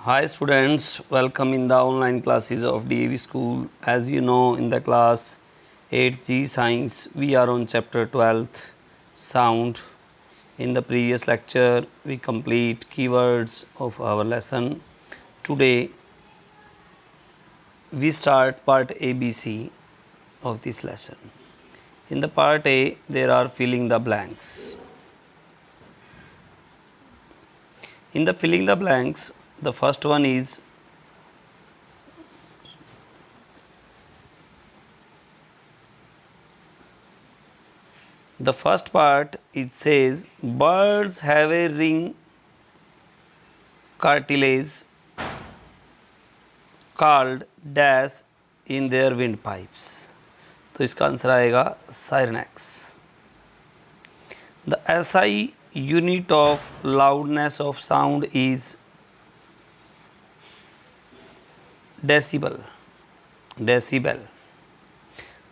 Hi students, welcome in the online classes of DAV School. As you know, in the class 8G Science, we are on chapter 12th, Sound. In the previous lecture, we complete keywords of our lesson. Today, we start part ABC of this lesson. In the part A, there are filling the blanks. In the filling the blanks, the first one is the first part. It says birds have a ring cartilage called dash in their windpipes. तो इसका answer आएगा सायरनेक्स. The SI unit of loudness of sound is decibel. Decibel.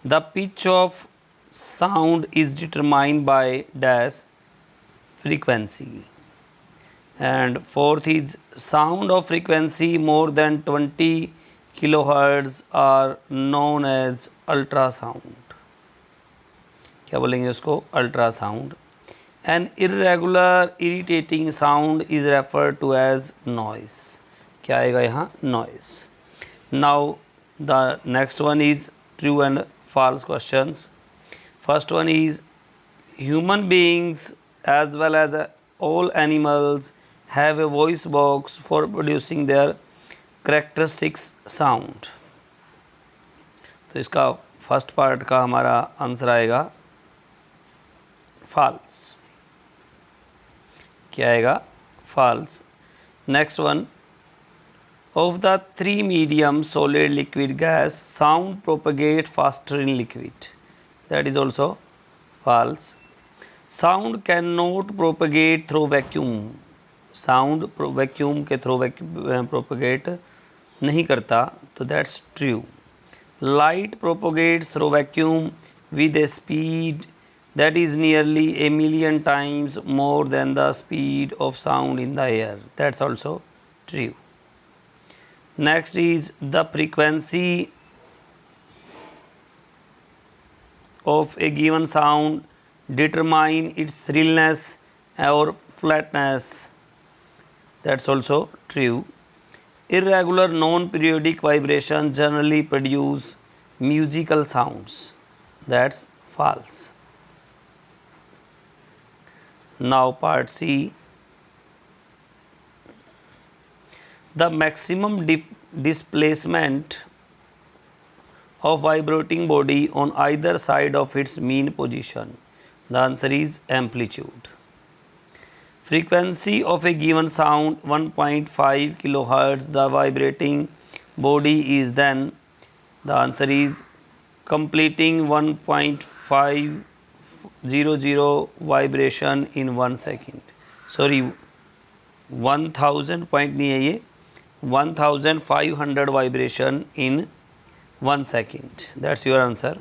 The pitch of sound is determined by dash frequency. And fourth is sound of frequency more than 20 kilohertz are known as ultrasound. क्या बोलेंगे उसको? Ultrasound. An irregular irritating sound is referred to as noise. क्या आएगा यहाँ? noise. Now the next one is true and false questions. First one is human beings as well as all animals have a voice box for producing their characteristics sound. तो इसका first part का हमारा answer आएगा false. क्या आएगा? false. Next one, of the three medium solid liquid gas sound propagate faster in liquid. That is also false. Sound cannot propagate through vacuum. Sound vacuum के through propagate नहीं करता, तो that's true. Light propagates through vacuum with a speed that is nearly 1,000,000 times more than the speed of sound in the air. That's also true. Next is the frequency of a given sound determine its shrillness or flatness. That's also true. Irregular non-periodic vibrations generally produce musical sounds. That's false. Now part C. The maximum displacement of vibrating body on either side of its mean position. The answer is amplitude. Frequency of a given sound 1.5 kilohertz. The vibrating body is then, the answer is completing 1.500 vibration in 1 second. Sorry, 1000 point नहीं है ये, 1500 vibration in 1 second. That's your answer.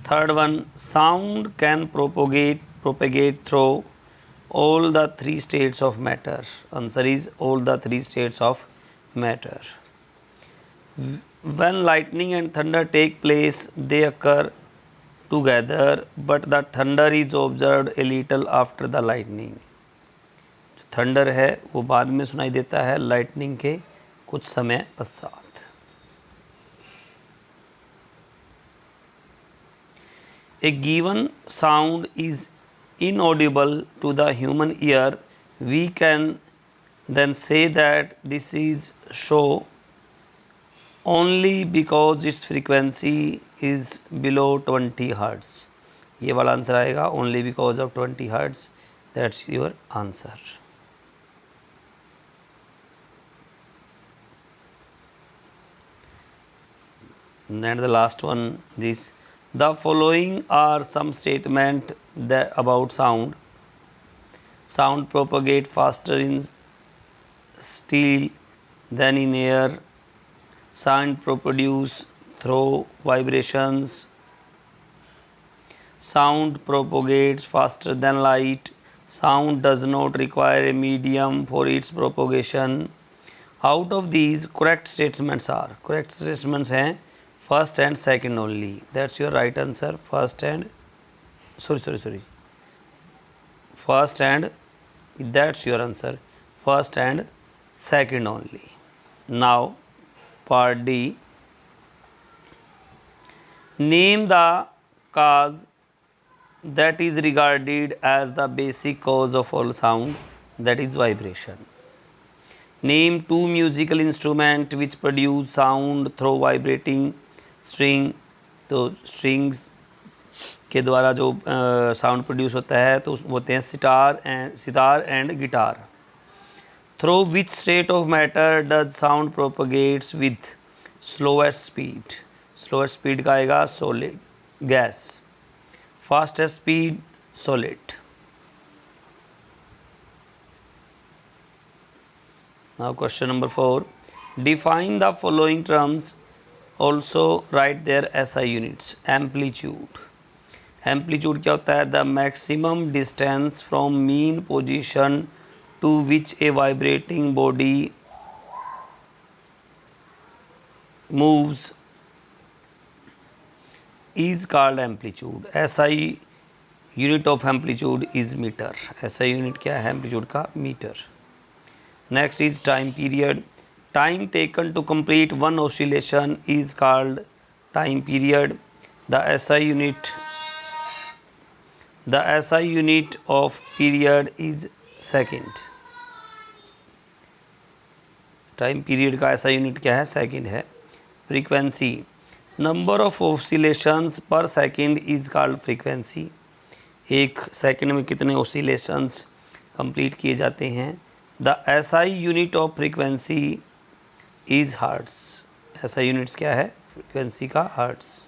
Third one, sound can propagate through all the three states of matter. Answer is all the three states of matter. When lightning and thunder take place, they occur together, but the thunder is observed a little after the lightning. Thunder है वो बाद में सुनाई देता है lightning के कुछ समय पश्चात. A given sound is inaudible to the human ear. We can then say that this is so only because its frequency is below 20 hertz. ये वाला आंसर आएगा only because of 20 hertz. That's your answer. And the last one, this, the following are some statement that about sound. Sound propagate faster in steel than in air. Sound produce through vibrations. sound propagates faster than light, sound does not require a medium for its propagation. Out of these, correct statements हैं first and second only. That's your right answer. First and that's your answer. First and second only. Now part D. Name the cause that is regarded as the basic cause of all sound, that is vibration. Name two musical instruments which produce sound through vibrating string. तो strings के द्वारा जो sound produce होता है तो वो होते हैं sitar and guitar. Through which state of matter does sound propagates with slowest speed. Slowest speed का आएगा solid gas. Fastest speed solid. Now question number 4. Define the following terms. Also write their SI units. Amplitude. Amplitude क्या होता है? The maximum distance from mean position to which a vibrating body moves is called amplitude. SI unit of amplitude is metre. SI unit क्या है amplitude का? Meter. Next is time period. Time taken to complete one oscillation is called time period. The SI unit of period is second. Time period का SI unit क्या है? Second है. Frequency. Number of oscillations per second is called frequency. एक second में कितने oscillations complete किए जाते हैं. The SI unit of frequency is hertz. SI units क्या है फ्रीक्वेंसी का? Hertz.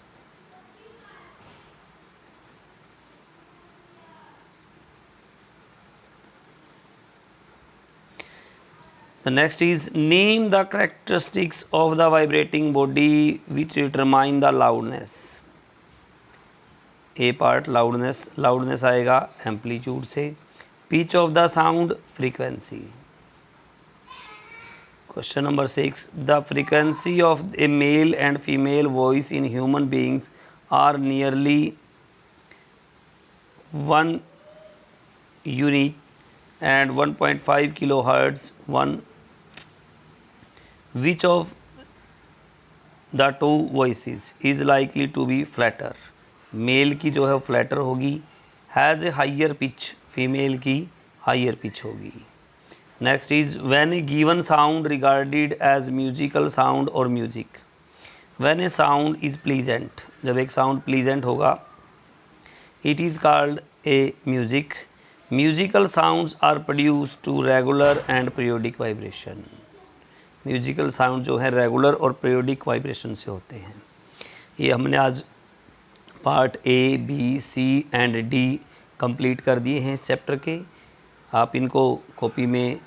The next is name the characteristics of the vibrating body which determine the loudness. A part loudness. loudness आएगा amplitude से. pitch of the sound frequency. Question number 6. The frequency of a male and female voice in human beings are nearly 1 unit and 1.5 kilohertz. Which of the two voices is likely to be flatter? Male की जो है flatter होगी. Has a higher pitch. Female की higher pitch होगी. Next is when a given sound regarded as musical sound और music. When a sound is pleasant. जब एक sound pleasant होगा it is called a music. Musical sounds are produce to regular and periodic vibration. Musical sound जो है regular और periodic vibration से होते हैं. ये हमने आज part A, B, C and D complete कर दिए हैं इस चैप्टर के. आप इनको कॉपी में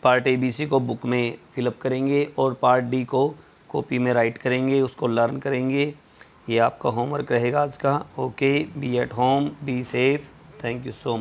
पार्ट A, B, C को बुक में फिलअप करेंगे और पार्ट D को कॉपी में राइट करेंगे, उसको लर्न करेंगे. ये आपका होमवर्क रहेगा आज का. Okay, be at home, be safe. Thank you so much.